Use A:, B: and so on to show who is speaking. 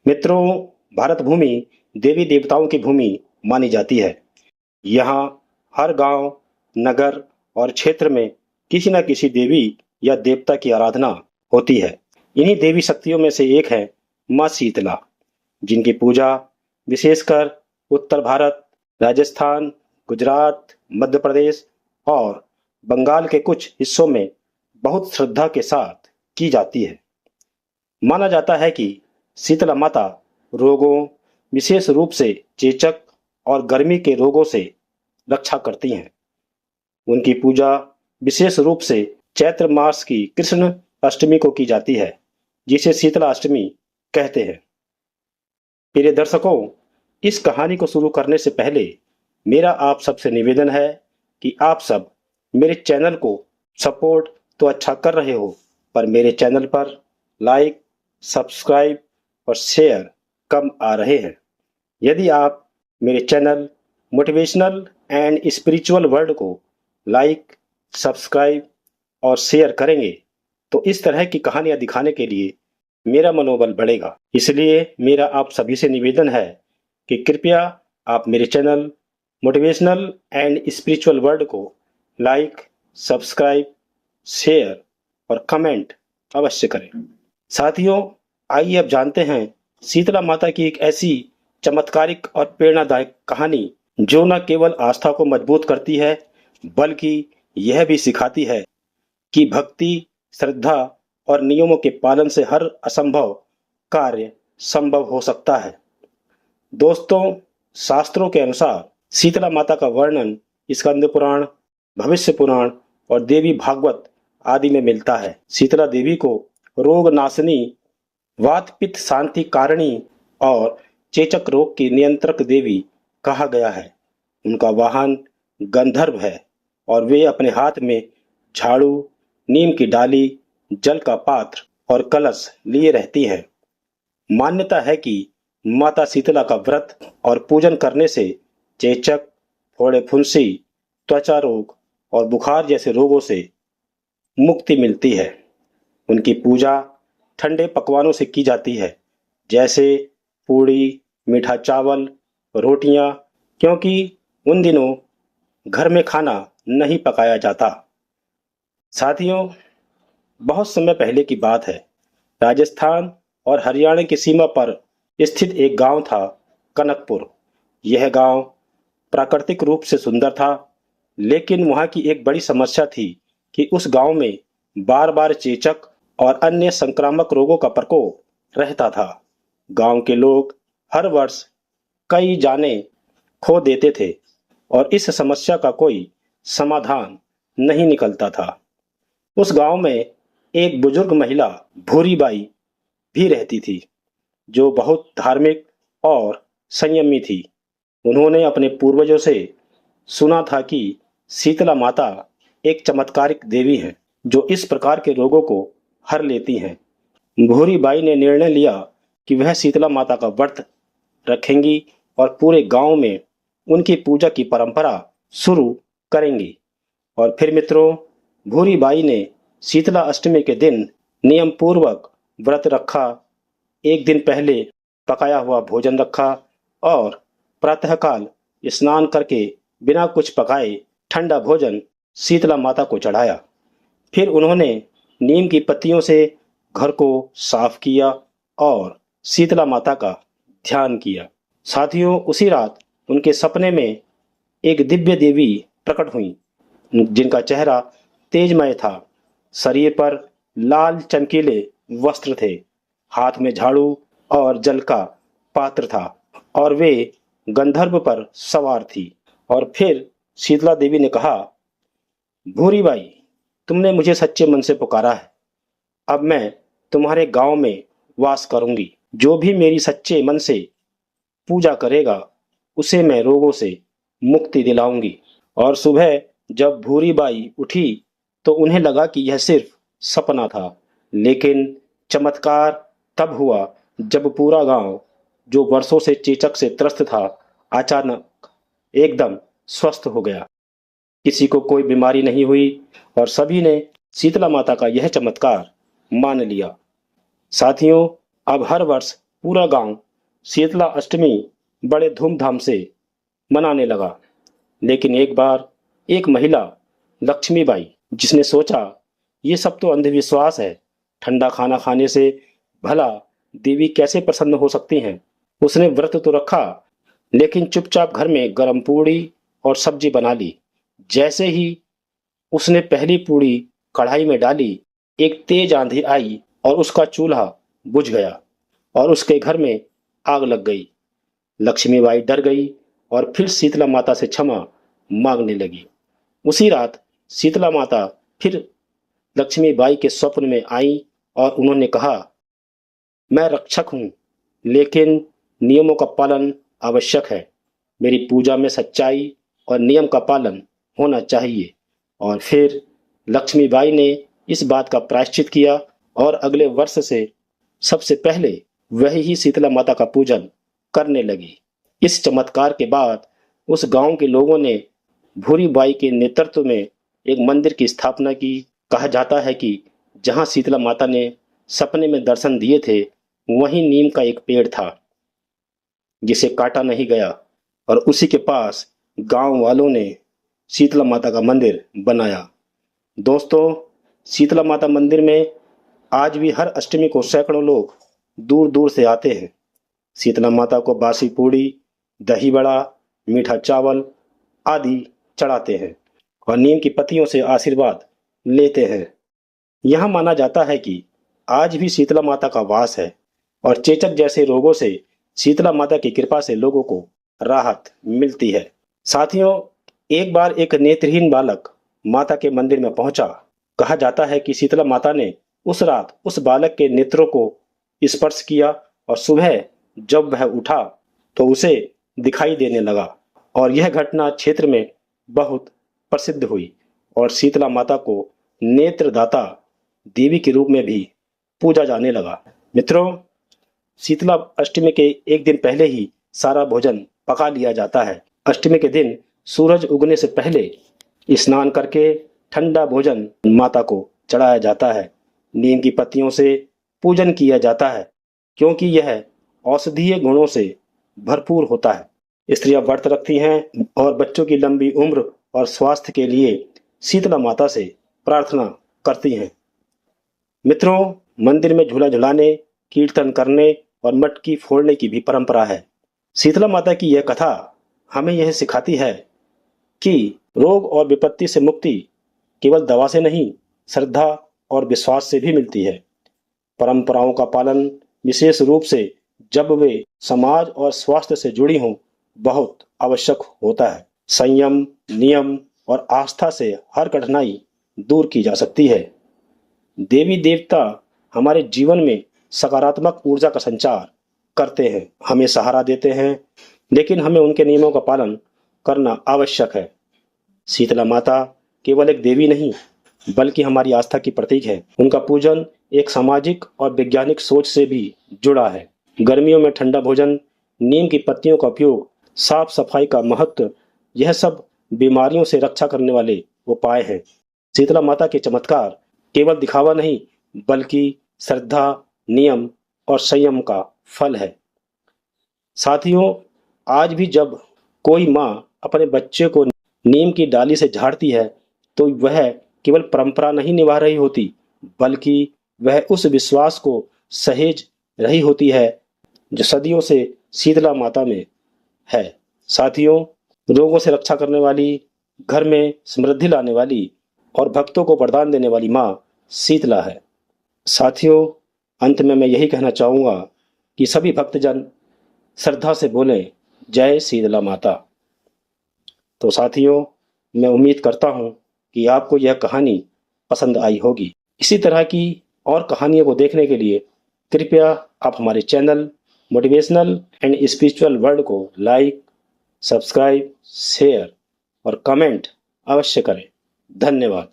A: मित्रों, भारत भूमि देवी देवताओं की भूमि मानी जाती है। यहाँ हर गांव, नगर और क्षेत्र में किसी न किसी देवी या देवता की आराधना होती है। इन्हीं देवी शक्तियों में से एक है माँ शीतला, जिनकी पूजा विशेषकर उत्तर भारत, राजस्थान, गुजरात, मध्य प्रदेश और बंगाल के कुछ हिस्सों में बहुत श्रद्धा के साथ की जाती है। माना जाता है कि शीतला माता रोगों, विशेष रूप से चेचक और गर्मी के रोगों से रक्षा करती हैं। उनकी पूजा विशेष रूप से चैत्र मास की कृष्ण अष्टमी को की जाती है, जिसे शीतला अष्टमी कहते हैं। प्रिय दर्शकों, इस कहानी को शुरू करने से पहले मेरा आप सबसे निवेदन है कि आप सब मेरे चैनल को सपोर्ट तो अच्छा कर रहे हो, पर मेरे चैनल पर लाइक, सब्सक्राइब और शेयर कम आ रहे हैं। यदि आप मेरे channel motivational and spiritual world को लाइक, सब्सक्राइब और शेयर करेंगे तो इस तरह की कहानियां दिखाने के लिए मेरा मनोबल बढ़ेगा। इसलिए मेरा आप सभी से निवेदन है कि कृपया आप मेरे channel motivational and spiritual world को लाइक, सब्सक्राइब, शेयर और कमेंट अवश्य करें। साथियों, आइए अब जानते हैं शीतला माता की एक ऐसी चमत्कारिक और प्रेरणादायक कहानी जो न केवल आस्था को मजबूत करती है, बल्कि यह भी सिखाती है कि भक्ति, श्रद्धा और नियमों के पालन से हर असंभव कार्य संभव हो सकता है। दोस्तों, शास्त्रों के अनुसार शीतला माता का वर्णन स्कंद पुराण, भविष्य पुराण और देवी भागवत आदि में मिलता है। शीतला देवी को रोग नाशनी, वात पित्त शांति कारिणी और चेचक रोग की नियंत्रक देवी कहा गया है। उनका वाहन गंधर्व है और वे अपने हाथ में झाड़ू, नीम की डाली, जल का पात्र और कलश लिए रहती हैं। मान्यता है कि माता शीतला का व्रत और पूजन करने से चेचक, फोड़े फुंसी, त्वचा रोग और बुखार जैसे रोगों से मुक्ति मिलती है। उनकी पूजा ठंडे पकवानों से की जाती है, जैसे पूड़ी, मीठा चावल, रोटियां, क्योंकि उन दिनों घर में खाना नहीं पकाया जाता। साथियों, बहुत समय पहले की बात है। राजस्थान और हरियाणा की सीमा पर स्थित एक गांव था, कनकपुर। यह गांव प्राकृतिक रूप से सुंदर था, लेकिन वहां की एक बड़ी समस्या थी कि उस गांव में बार बार चेचक और अन्य संक्रामक रोगों का प्रकोप रहता था। गांव के लोग हर वर्ष कई जाने खो देते थे और इस समस्या का कोई समाधान नहीं निकलता था। उस गांव में एक बुजुर्ग महिला भूरी बाई भी रहती थी, जो बहुत धार्मिक और संयमी थी। उन्होंने अपने पूर्वजों से सुना था कि शीतला माता एक चमत्कारिक देवी है जो इस प्रकार के रोगों को हर लेती हैं। भूरी बाई ने निर्णय लिया कि वह शीतला माता का व्रत रखेंगी और पूरे गांव में उनकी पूजा की परंपरा शुरू करेंगी। और फिर मित्रों, भूरी बाई ने शीतला अष्टमी के दिन नियम पूर्वक व्रत रखा। एक दिन पहले पकाया हुआ भोजन रखा और प्रातःकाल स्नान करके बिना कुछ पकाए ठंडा भोजन शीतला माता को चढ़ाया। फिर उन्होंने नीम की पत्तियों से घर को साफ किया और शीतला माता का ध्यान किया। साथियों, उसी रात उनके सपने में एक दिव्य देवी प्रकट हुई, जिनका चेहरा तेजमय था। शरीर पर लाल चमकीले वस्त्र थे, हाथ में झाड़ू और जल का पात्र था और वे गंधर्व पर सवार थी। और फिर शीतला देवी ने कहा, भूरी बाई, तुमने मुझे सच्चे मन से पुकारा है। अब मैं तुम्हारे गांव में वास करूंगी। जो भी मेरी सच्चे मन से पूजा करेगा, उसे मैं रोगों से मुक्ति दिलाऊंगी। और सुबह जब भूरी बाई उठी तो उन्हें लगा कि यह सिर्फ सपना था, लेकिन चमत्कार तब हुआ जब पूरा गांव, जो वर्षों से चेचक से त्रस्त था, अचानक एकदम स्वस्थ हो गया। किसी को कोई बीमारी नहीं हुई और सभी ने शीतला माता का यह चमत्कार मान लिया। साथियों, अब हर वर्ष पूरा गांव शीतला अष्टमी बड़े धूमधाम से मनाने लगा। लेकिन एक बार एक महिला लक्ष्मीबाई, जिसने सोचा ये सब तो अंधविश्वास है, ठंडा खाना खाने से भला देवी कैसे प्रसन्न हो सकती हैं। उसने व्रत तो रखा, लेकिन चुपचाप घर में गर्म पूड़ी और सब्जी बना ली। जैसे ही उसने पहली पूड़ी कढ़ाई में डाली, एक तेज आंधी आई और उसका चूल्हा बुझ गया और उसके घर में आग लग गई। लक्ष्मीबाई डर गई और फिर शीतला माता से क्षमा मांगने लगी। उसी रात शीतला माता फिर लक्ष्मीबाई के स्वप्न में आई और उन्होंने कहा, मैं रक्षक हूं, लेकिन नियमों का पालन आवश्यक है। मेरी पूजा में सच्चाई और नियम का पालन होना चाहिए। और फिर लक्ष्मीबाई ने इस बात का प्रायश्चित किया और अगले वर्ष से सबसे पहले वही ही शीतला माता का पूजन करने लगी। इस चमत्कार के बाद उस गांव के लोगों ने भूरी बाई के नेतृत्व में एक मंदिर की स्थापना की। कहा जाता है कि जहां शीतला माता ने सपने में दर्शन दिए थे, वहीं नीम का एक पेड़ था जिसे काटा नहीं गया और उसी के पास गांव वालों ने शीतला माता का मंदिर बनाया। दोस्तों, शीतला माता मंदिर में आज भी हर अष्टमी को सैकड़ों लोग दूर दूर से आते हैं। शीतला माता को बासी पूड़ी, दही बड़ा, मीठा चावल आदि चढ़ाते हैं और नीम की पत्तियों से आशीर्वाद लेते हैं। यह माना जाता है कि आज भी शीतला माता का वास है और चेचक जैसे रोगों से शीतला माता की कृपा से लोगों को राहत मिलती है। साथियों, एक बार एक नेत्रहीन बालक माता के मंदिर में पहुंचा। कहा जाता है कि शीतला माता ने उस रात उस बालक के नेत्रों को स्पर्श किया और सुबह जब वह उठा तो उसे दिखाई देने लगा और यह घटना क्षेत्र में बहुत प्रसिद्ध हुई और शीतला माता को नेत्रदाता देवी के रूप में भी पूजा जाने लगा। मित्रों, शीतला अष्टमी के एक दिन पहले ही सारा भोजन पका लिया जाता है। अष्टमी के दिन सूरज उगने से पहले स्नान करके ठंडा भोजन माता को चढ़ाया जाता है। नीम की पत्तियों से पूजन किया जाता है क्योंकि यह औषधीय गुणों से भरपूर होता है। स्त्रियां व्रत रखती हैं और बच्चों की लंबी उम्र और स्वास्थ्य के लिए शीतला माता से प्रार्थना करती हैं। मित्रों, मंदिर में झूला झुलाने, कीर्तन करने और मटकी फोड़ने की भी परंपरा है। शीतला माता की यह कथा हमें यह सिखाती है कि रोग और विपत्ति से मुक्ति केवल दवा से नहीं, श्रद्धा और विश्वास से भी मिलती है। परंपराओं का पालन, विशेष रूप से जब वे समाज और स्वास्थ्य से जुड़ी हों, बहुत आवश्यक होता है। संयम, नियम और आस्था से हर कठिनाई दूर की जा सकती है। देवी देवता हमारे जीवन में सकारात्मक ऊर्जा का संचार करते हैं, हमें सहारा देते हैं, लेकिन हमें उनके नियमों का पालन करना आवश्यक है। शीतला माता केवल एक देवी नहीं, बल्कि हमारी आस्था की प्रतीक है। उनका पूजन एक सामाजिक और वैज्ञानिक सोच से भी जुड़ा है। गर्मियों में ठंडा भोजन, नीम की पत्तियों का उपयोग, साफ सफाई का महत्व, यह सब बीमारियों से रक्षा करने वाले उपाय हैं। शीतला माता के चमत्कार केवल दिखावा नहीं, बल्कि श्रद्धा, नियम और संयम का फल है। साथियों, आज भी जब कोई माँ अपने बच्चे को नीम की डाली से झाड़ती है, तो वह केवल परंपरा नहीं निभा रही होती, बल्कि वह उस विश्वास को सहेज रही होती है जो सदियों से शीतला माता में है। साथियों, रोगों से रक्षा करने वाली, घर में समृद्धि लाने वाली और भक्तों को वरदान देने वाली माँ शीतला है। साथियों, अंत में मैं यही कहना चाहूँगा कि सभी भक्तजन श्रद्धा से बोलें, जय शीतला माता। तो साथियों, मैं उम्मीद करता हूँ कि आपको यह कहानी पसंद आई होगी। इसी तरह की और कहानियों को देखने के लिए कृपया आप हमारे channel motivational and spiritual world को लाइक, सब्सक्राइब, शेयर और कमेंट अवश्य करें। धन्यवाद।